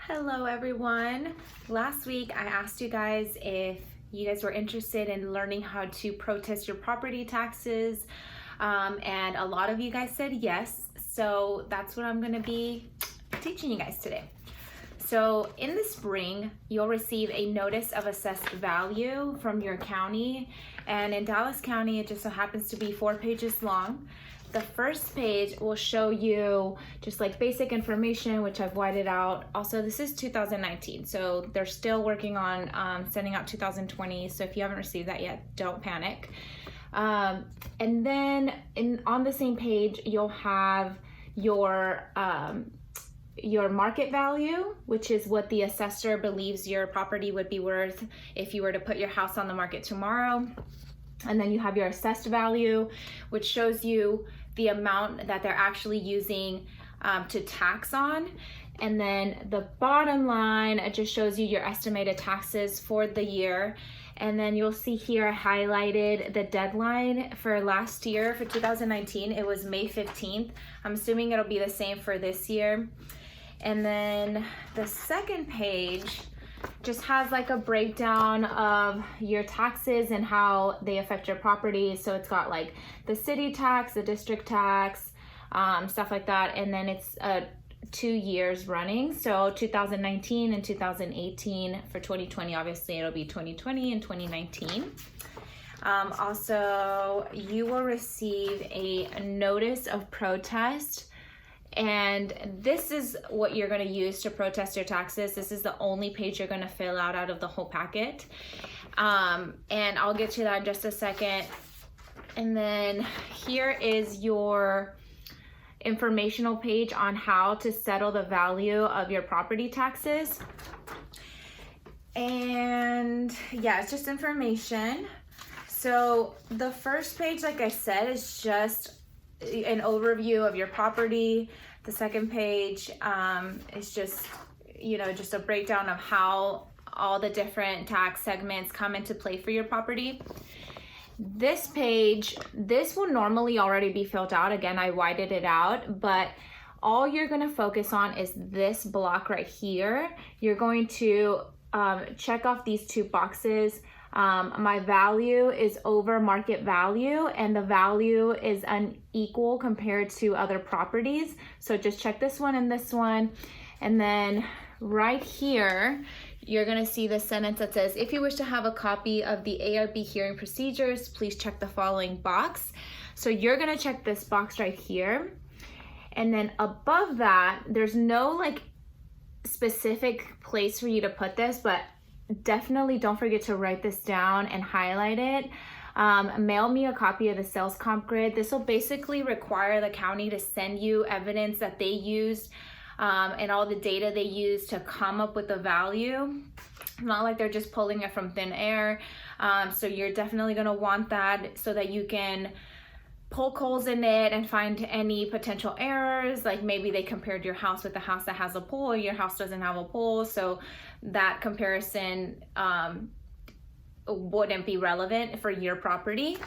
Hello everyone. Last week I asked you guys if you guys were interested in learning how to protest your property taxes, and a lot of you guys said yes, so that's what I'm going to be teaching you guys today. So in the spring, you'll receive a notice of assessed value from your county, and in Dallas County it just so happens to be 4 pages long. The first page will show you just like basic information, which I've whited out. Also, this is 2019, so they're still working on sending out 2020. So if you haven't received that yet, don't panic. And then on the same page, you'll have your market value, which is what the assessor believes your property would be worth if you were to put your house on the market tomorrow. And then you have your assessed value, which shows you the amount that they're actually using to tax on. And then the bottom line, it just shows you your estimated taxes for the year. And then you'll see here I highlighted the deadline for last year, for 2019. It was May 15th. I'm assuming it'll be the same for this year. And then the second page just has like a breakdown of your taxes and how they affect your property. So it's got like the city tax, the district tax, stuff like that. And then it's 2 years running. So 2019 and 2018. For 2020, obviously it'll be 2020 and 2019. Also, you will receive a notice of protest. And this is what you're going to use to protest your taxes. This is the only page you're going to fill out of the whole packet. And I'll get to that in just a second. And then here is your informational page on how to settle the value of your property taxes. And yeah, it's just information. So the first page, like I said, is just an overview of your property. The second page is just, just a breakdown of how all the different tax segments come into play for your property. This page, this will normally already be filled out. Again, I whited it out, but all you're going to focus on is this block right here. You're going to check off these 2 boxes. My value is over market value, and the value is unequal compared to other properties. So just check this one and this one. And then right here, you're going to see the sentence that says, if you wish to have a copy of the ARB hearing procedures, please check the following box. So you're going to check this box right here. And then above that, there's no like specific place for you to put this, but definitely don't forget to write this down and highlight it. Mail me a copy of the sales comp grid. This will basically require the county to send you evidence that they used and all the data they used to come up with the value. Not like they're just pulling it from thin air. So you're definitely going to want that so that you can poke holes in it and find any potential errors. Like maybe they compared your house with the house that has a pool, your house doesn't have a pool, so that comparison wouldn't be relevant for your property.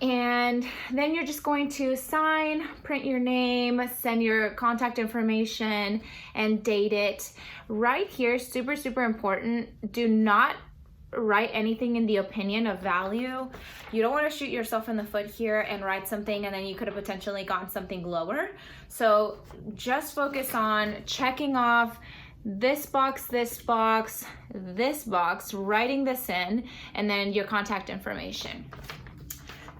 And then you're just going to sign, print your name, send your contact information, and date it. Right here, super, super important, do not write anything in the opinion of value. You don't want to shoot yourself in the foot here and write something and then you could have potentially gotten something lower. So just focus on checking off this box, this box, this box, writing this in, and then your contact information.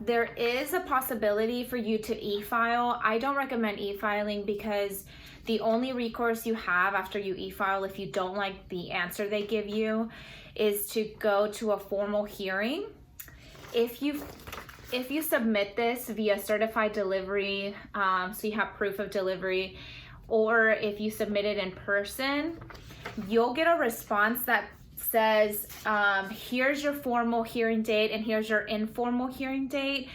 There is a possibility for you to e-file. I don't recommend e-filing because the only recourse you have after you e-file, if you don't like the answer they give you, is to go to a formal hearing. If you submit this via certified delivery, so you have proof of delivery, or if you submit it in person, you'll get a response that says, here's your formal hearing date and here's your informal hearing date.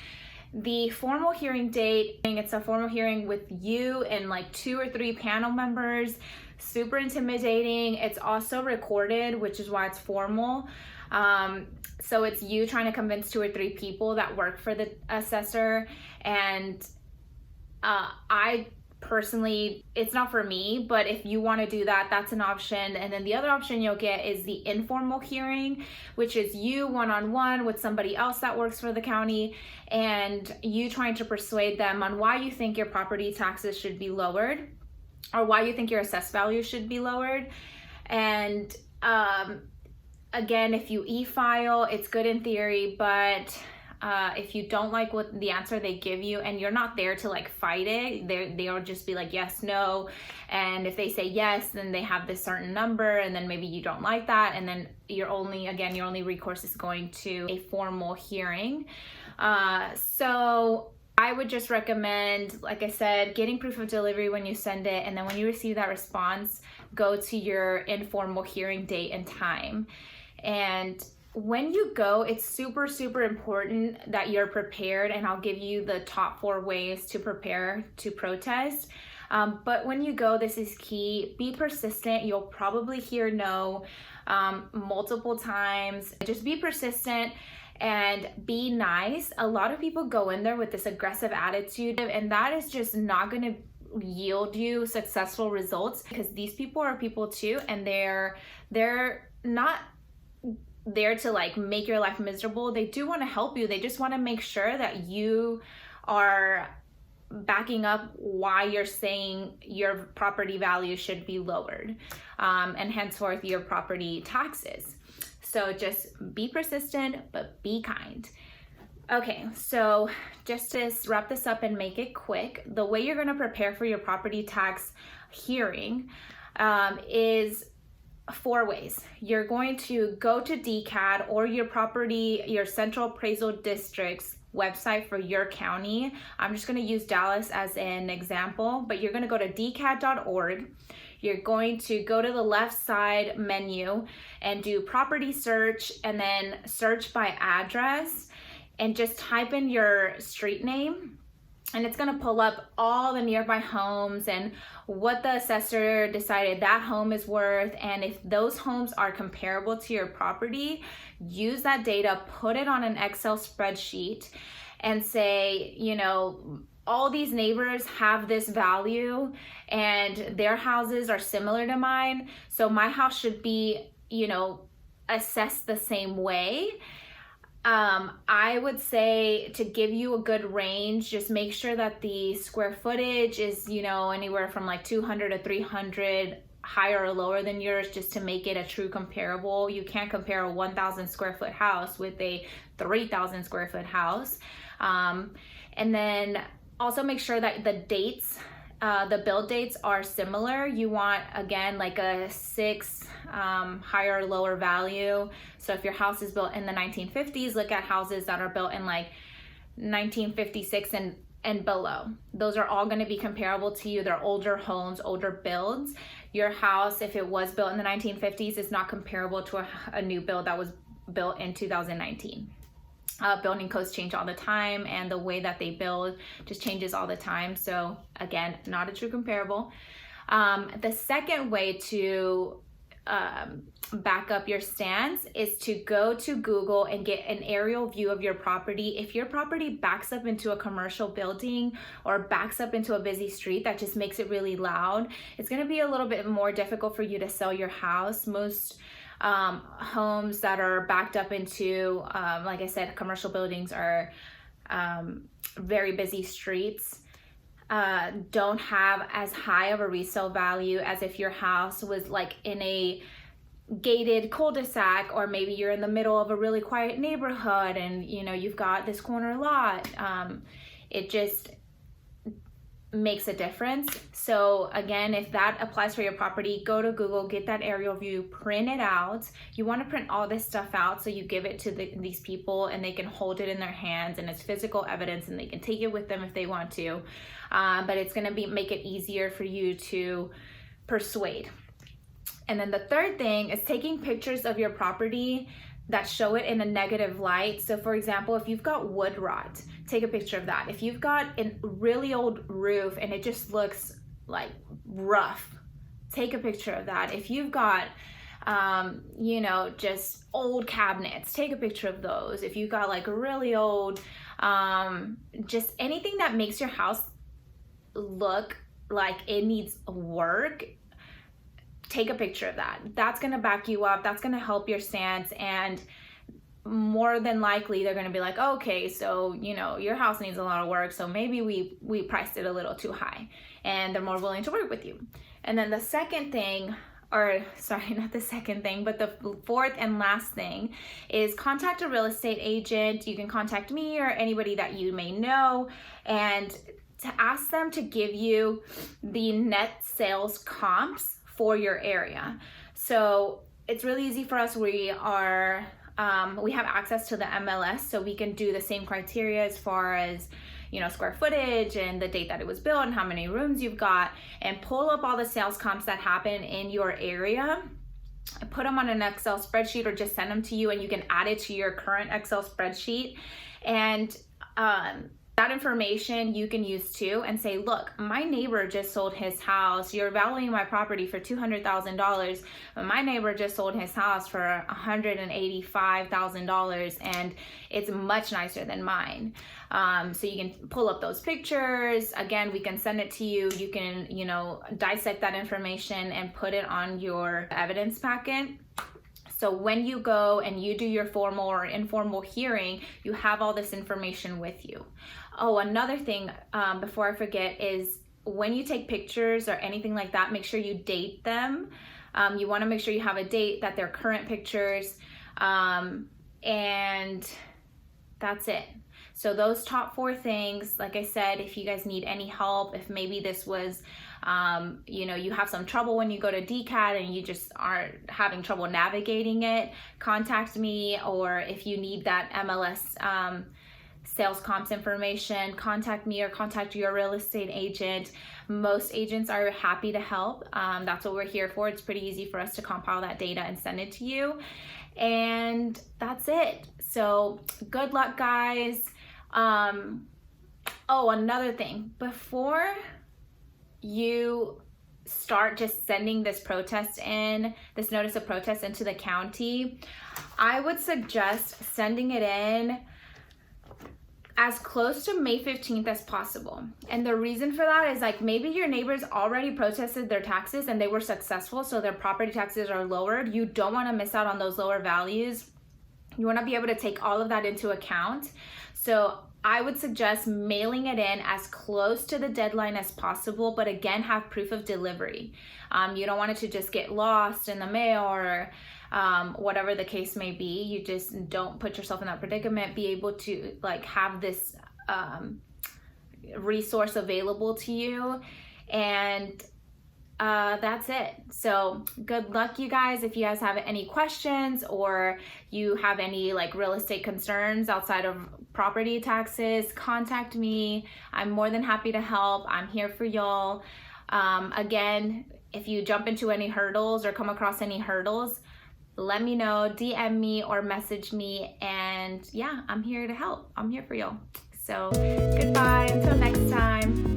The formal hearing date, it's a formal hearing with you and like 2 or 3 panel members. Super intimidating. It's also recorded, which is why it's formal. So it's you trying to convince 2 or 3 people that work for the assessor. And I personally, it's not for me, but if you want to do that, that's an option. And then the other option you'll get is the informal hearing, which is you one-on-one with somebody else that works for the county, and you trying to persuade them on why you think your property taxes should be lowered, or why you think your assessed value should be lowered. And again, if you e-file, it's good in theory, but if you don't like what the answer they give you, and you're not there to like fight it, they'll just be like yes, no, and if they say yes, then they have this certain number, and then maybe you don't like that, and then your only recourse is going to a formal hearing. So I would just recommend, like I said, getting proof of delivery when you send it, and then when you receive that response, go to your informal hearing date and time. And when you go, it's super, super important that you're prepared, and I'll give you the top 4 ways to prepare to protest. But when you go, this is key. Be persistent. You'll probably hear no multiple times. Just be persistent and be nice. A lot of people go in there with this aggressive attitude, and that is just not going to yield you successful results, because these people are people too, and they're not there to like make your life miserable. They do want to help you. They just want to make sure that you are backing up why you're saying your property value should be lowered, and henceforth your property taxes. So just be persistent, but be kind. Okay, so just to wrap this up and make it quick, the way you're going to prepare for your property tax hearing is 4 ways. You're going to go to DCAD or your Central Appraisal District's website for your county. I'm just going to use Dallas as an example, but you're going to go to dcad.org. You're going to go to the left side menu and do property search, and then search by address, and just type in your street name, and it's going to pull up all the nearby homes and what the assessor decided that home is worth. And if those homes are comparable to your property, use that data, put it on an Excel spreadsheet, and say, you know, all these neighbors have this value and their houses are similar to mine, so my house should be, you know, assessed the same way. I would say, to give you a good range, just make sure that the square footage is, you know, anywhere from like 200 to 300 higher or lower than yours, just to make it a true comparable. You can't compare a 1,000 square foot house with a 3,000 square foot house. And then also make sure that the dates, the build dates are similar. You want, again, like a 6 higher or lower value. So if your house is built in the 1950s, look at houses that are built in like 1956 and below. Those are all going to be comparable to you. They're older homes, older builds. Your house, if it was built in the 1950s, is not comparable to a new build that was built in 2019. Building codes change all the time, and the way that they build just changes all the time. So again, not a true comparable. The second way to back up your stance is to go to Google and get an aerial view of your property. If your property backs up into a commercial building or backs up into a busy street that just makes it really loud, it's going to be a little bit more difficult for you to sell your house. Most homes that are backed up into, like I said, commercial buildings or very busy streets don't have as high of a resale value as if your house was like in a gated cul-de-sac, or maybe you're in the middle of a really quiet neighborhood and, you know, you've got this corner lot. It just makes a difference. So again, if that applies for your property, go to Google, get that aerial view, print it out. You want to print all this stuff out so you give it to these people and they can hold it in their hands, and it's physical evidence, and they can take it with them if they want to. But it's going to make it easier for you to persuade. And then the third thing is taking pictures of your property that show it in a negative light. So for example, if you've got wood rot, take a picture of that. If you've got a really old roof and it just looks like rough, take a picture of that. If you've got, you know, just old cabinets, take a picture of those. If you've got like a really old, just anything that makes your house look like it needs work, take a picture of that. That's going to back you up. That's going to help your stance. And more than likely, they're going to be like, okay, so, you know, your house needs a lot of work. So maybe we priced it a little too high, and they're more willing to work with you. And then the second thing, or sorry, not the second thing, but the fourth and last thing is contact a real estate agent. You can contact me or anybody that you may know, and to ask them to give you the net sales comps for your area. So it's really easy for us. We have access to the MLS, so we can do the same criteria as far as, you know, square footage and the date that it was built and how many rooms you've got, and pull up all the sales comps that happen in your area, put them on an Excel spreadsheet, or just send them to you and you can add it to your current Excel spreadsheet. And that information you can use too and say, look, my neighbor just sold his house. You're valuing my property for $200,000. My neighbor just sold his house for $185,000, and it's much nicer than mine. So you can pull up those pictures. Again, we can send it to you. You can, you know, dissect that information and put it on your evidence packet. So when you go and you do your formal or informal hearing, you have all this information with you. Oh, another thing, before I forget, is when you take pictures or anything like that, make sure you date them. You want to make sure you have a date, that they're current pictures, and that's it. So those top 4 things, like I said, if you guys need any help, if maybe this was, you know, you have some trouble when you go to DCAT and you just are having trouble navigating it, contact me. Or if you need that MLS sales comps information, contact me or contact your real estate agent. Most agents are happy to help. That's what we're here for. It's pretty easy for us to compile that data and send it to you. And that's it. So good luck, guys. Oh, another thing, before you start just sending this notice of protest into the county, I would suggest sending it in as close to May 15th as possible. And the reason for that is, like, maybe your neighbors already protested their taxes and they were successful, so their property taxes are lowered. You don't want to miss out on those lower values. You want to be able to take all of that into account. So I would suggest mailing it in as close to the deadline as possible, but again, have proof of delivery. You don't want it to just get lost in the mail or whatever the case may be. You just don't put yourself in that predicament. Be able to, like, have this resource available to you, and that's it. So good luck, you guys. If you guys have any questions or you have any like real estate concerns outside of property taxes, contact me. I'm more than happy to help. I'm here for y'all. Again, if you jump into any hurdles or come across any hurdles, let me know, DM me or message me, and yeah, I'm here to help. I'm here for y'all. So goodbye until next time.